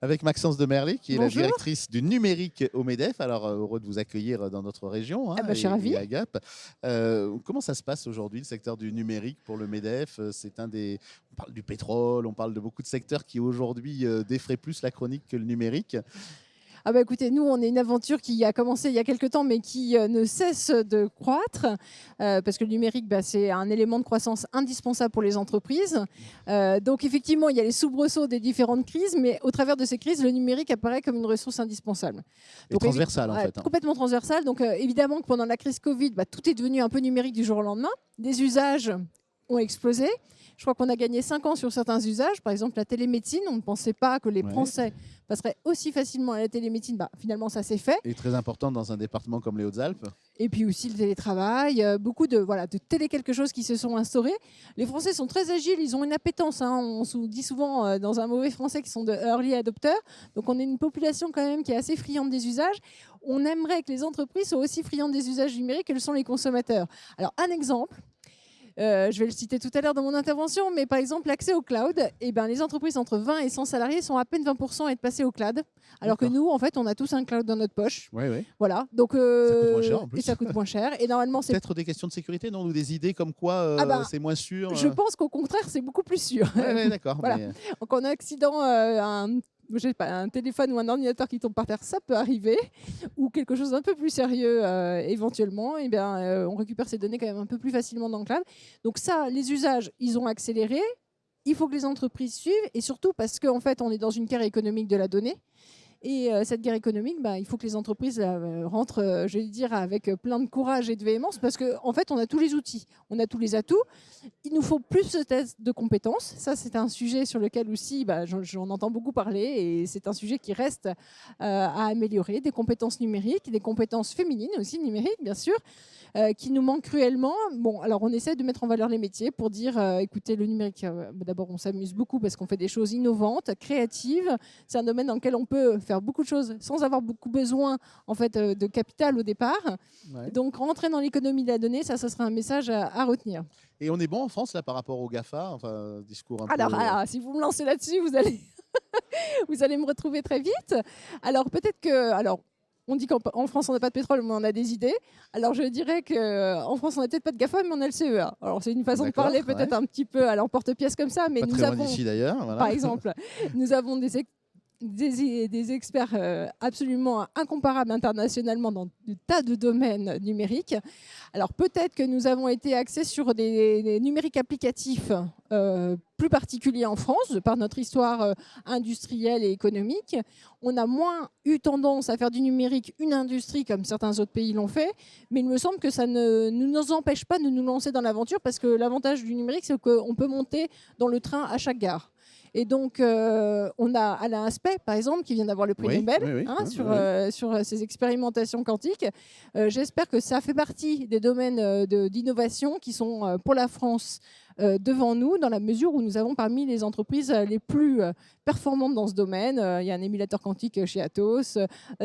avec Maxence Demerlet, qui est la Bonjour. directrice du numérique au MEDEF. Alors, heureux de vous accueillir dans notre région, hein, Je suis ravie. et à Gap. Comment ça se passe aujourd'hui, le secteur du numérique pour le MEDEF? On parle du pétrole, on parle de beaucoup de secteurs qui aujourd'hui défraient plus la chronique que le numérique. Ah bah écoutez, nous, on est une aventure qui a commencé il y a quelques temps, mais qui ne cesse de croître, parce que le numérique, c'est un élément de croissance indispensable pour les entreprises. Donc effectivement, il y a les soubresauts des différentes crises, mais au travers de ces crises, le numérique apparaît comme une ressource indispensable. Et transversale, en fait. Complètement transversale. Donc évidemment que pendant la crise Covid, tout est devenu un peu numérique du jour au lendemain. Les usages ont explosé. Je crois qu'on a gagné 5 ans sur certains usages. Par exemple, la télémédecine, on ne pensait pas que les Français passeraient aussi facilement à la télémédecine. Finalement, ça s'est fait. Et très important dans un département comme les Hautes-Alpes. Et puis aussi le télétravail, beaucoup de télé quelque chose qui se sont instaurés. Les Français sont très agiles, ils ont une appétence. On se dit souvent dans un mauvais français qu'ils sont de early adopters. Donc on est une population quand même qui est assez friande des usages. On aimerait que les entreprises soient aussi friandes des usages numériques que le sont les consommateurs. Alors un exemple. Je vais le citer tout à l'heure dans mon intervention, mais par exemple, l'accès au cloud, les entreprises entre 20 et 100 salariés sont à peine 20% à être passées au cloud, alors que nous, en fait, on a tous un cloud dans notre poche. Oui. Voilà. Donc, ça coûte moins cher en plus. Et ça coûte moins cher. Et normalement, c'est peut-être des questions de sécurité, non? Ou des idées comme quoi c'est moins sûr. Je pense qu'au contraire, c'est beaucoup plus sûr. Oui, d'accord. Voilà. Mais... Donc, en accident, un téléphone ou un ordinateur qui tombe par terre, ça peut arriver, ou quelque chose d'un peu plus sérieux éventuellement, on récupère ces données quand même un peu plus facilement dans le cloud. Donc ça, les usages, ils ont accéléré. Il faut que les entreprises suivent, et surtout parce qu'en fait, on est dans une guerre économique de la donnée. Et cette guerre économique, il faut que les entreprises rentrent, je vais dire, avec plein de courage et de véhémence, parce qu'en fait, on a tous les outils, on a tous les atouts. Il nous faut plus de tests de compétences. Ça, c'est un sujet sur lequel aussi, j'en entends beaucoup parler, et c'est un sujet qui reste à améliorer. Des compétences numériques, des compétences féminines aussi numériques, bien sûr, qui nous manquent cruellement. Bon, alors on essaie de mettre en valeur les métiers pour dire, écoutez, le numérique, d'abord, on s'amuse beaucoup parce qu'on fait des choses innovantes, créatives. C'est un domaine dans lequel on peut faire beaucoup de choses sans avoir beaucoup besoin en fait de capital au départ. Ouais. Donc rentrer dans l'économie de la donnée, ça serait un message à retenir. Et on est bon en France là par rapport aux GAFA, enfin discours un peu. Alors, si vous me lancez là-dessus, vous allez vous allez me retrouver très vite. Alors peut-être que on dit qu'en France, on n'a pas de pétrole, mais on a des idées. Alors, je dirais qu'en France, on n'a peut-être pas de GAFA, mais on a le CEA. Alors, c'est une façon de parler peut-être un petit peu à l'emporte-pièce comme ça. Mais pas nous avons, d'ici d'ailleurs. Voilà. Par exemple, nous avons des experts absolument incomparables internationalement dans des tas de domaines numériques. Alors peut-être que nous avons été axés sur des numériques applicatifs plus particuliers en France, par notre histoire industrielle et économique. On a moins eu tendance à faire du numérique une industrie comme certains autres pays l'ont fait, mais il me semble que ça ne nous empêche pas de nous lancer dans l'aventure, parce que l'avantage du numérique, c'est qu'on peut monter dans le train à chaque gare. Et donc, on a Alain Aspect, par exemple, qui vient d'avoir le prix Nobel sur ces expérimentations quantiques. J'espère que ça fait partie des domaines d'innovation qui sont pour la France devant nous, dans la mesure où nous avons parmi les entreprises les plus performantes dans ce domaine. Il y a un émulateur quantique chez Atos,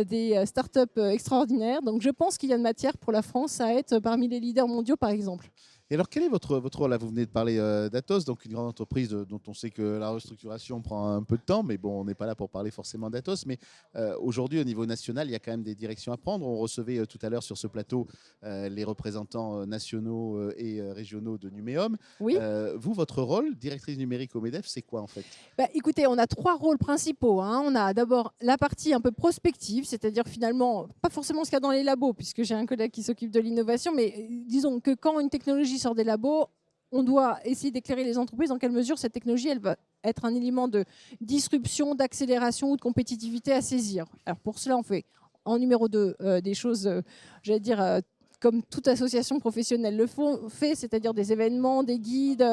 des startups extraordinaires. Donc, je pense qu'il y a de matière pour la France à être parmi les leaders mondiaux, par exemple. Et alors, quel est votre rôle là? Vous venez de parler d'Atos, donc une grande entreprise dont on sait que la restructuration prend un peu de temps, mais bon, on n'est pas là pour parler forcément d'Atos. Mais aujourd'hui, au niveau national, il y a quand même des directions à prendre. On recevait tout à l'heure sur ce plateau les représentants nationaux et régionaux de Numéum. Oui. Vous, votre rôle, directrice numérique au MEDEF, c'est quoi en fait? Écoutez, on a 3 rôles principaux. On a d'abord la partie un peu prospective, c'est-à-dire finalement, pas forcément ce qu'il y a dans les labos, puisque j'ai un collègue qui s'occupe de l'innovation, mais disons que quand une technologie sort des labos, on doit essayer d'éclairer les entreprises dans quelle mesure cette technologie elle va être un élément de disruption, d'accélération ou de compétitivité à saisir. Alors pour cela, on fait en numéro 2 des choses, j'allais dire, comme toute association professionnelle le fait, c'est-à-dire des événements, des guides,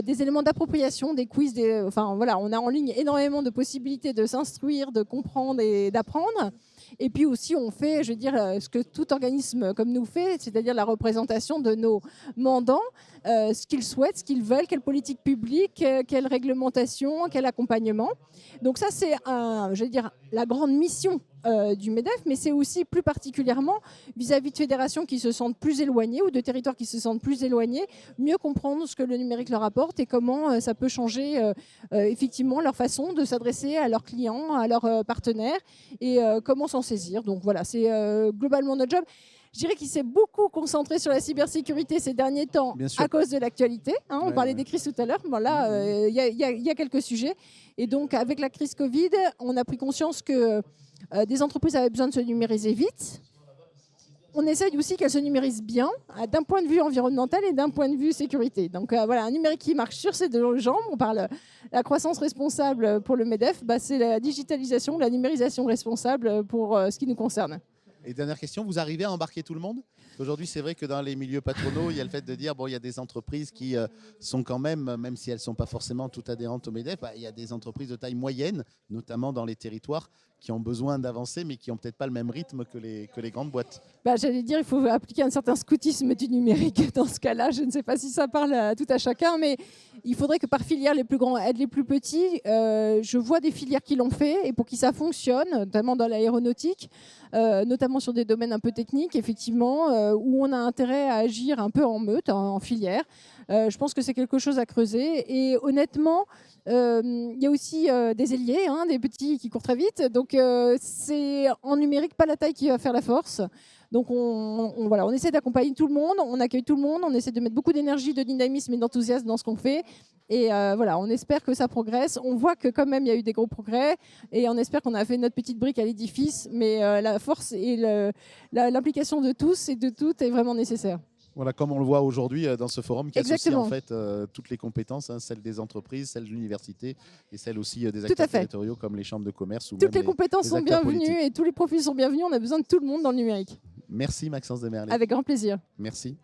des éléments d'appropriation, des quiz, on a en ligne énormément de possibilités de s'instruire, de comprendre et d'apprendre. Et puis aussi, on fait, je veux dire, ce que tout organisme comme nous fait, c'est-à-dire la représentation de nos mandants, ce qu'ils souhaitent, ce qu'ils veulent, quelle politique publique, quelle réglementation, quel accompagnement. Donc ça, c'est, je veux dire, la grande mission du MEDEF, mais c'est aussi plus particulièrement vis-à-vis de fédérations qui se sentent plus éloignées ou de territoires qui se sentent plus éloignés, mieux comprendre ce que le numérique leur apporte et comment ça peut changer effectivement leur façon de s'adresser à leurs clients, à leurs partenaires et comment s'en saisir. Donc voilà, c'est globalement notre job. Je dirais qu'il s'est beaucoup concentré sur la cybersécurité ces derniers temps à cause de l'actualité. On parlait des crises tout à l'heure. Bon, là, il y a quelques sujets. Et donc, avec la crise Covid, on a pris conscience que des entreprises avaient besoin de se numériser vite. On essaye aussi qu'elles se numérisent bien, d'un point de vue environnemental et d'un point de vue sécurité. Donc voilà, un numérique qui marche sur ces deux jambes. On parle de la croissance responsable pour le MEDEF, c'est la digitalisation, la numérisation responsable pour ce qui nous concerne. Et dernière question, vous arrivez à embarquer tout le monde ? Aujourd'hui, c'est vrai que dans les milieux patronaux, il y a le fait de dire, bon, il y a des entreprises qui sont quand même si elles ne sont pas forcément toutes adhérentes au MEDEF, il y a des entreprises de taille moyenne, notamment dans les territoires, qui ont besoin d'avancer, mais qui n'ont peut-être pas le même rythme que les grandes boîtes. J'allais dire, il faut appliquer un certain scoutisme du numérique dans ce cas-là. Je ne sais pas si ça parle à tout à chacun, mais il faudrait que par filière, les plus grands aident les plus petits. Je vois des filières qui l'ont fait et pour qui ça fonctionne, notamment dans l'aéronautique, notamment sur des domaines un peu techniques, effectivement, où on a intérêt à agir un peu en meute, en filière. Je pense que c'est quelque chose à creuser. Et honnêtement, il y a aussi des ailiers, des petits qui courent très vite. Donc, c'est en numérique pas la taille qui va faire la force. Donc, on essaie d'accompagner tout le monde, on accueille tout le monde, on essaie de mettre beaucoup d'énergie, de dynamisme et d'enthousiasme dans ce qu'on fait. Et voilà, on espère que ça progresse. On voit que quand même, il y a eu des gros progrès. Et on espère qu'on a fait notre petite brique à l'édifice. Mais la force et l'implication de tous et de toutes est vraiment nécessaire. Voilà, comme on le voit aujourd'hui dans ce forum qui associe en fait toutes les compétences, celles des entreprises, celles de l'université et celles aussi des acteurs territoriaux comme les chambres de commerce. Ou toutes même les compétences sont bienvenues et tous les profils sont bienvenus. On a besoin de tout le monde dans le numérique. Merci Maxence Demerlet. Avec grand plaisir. Merci.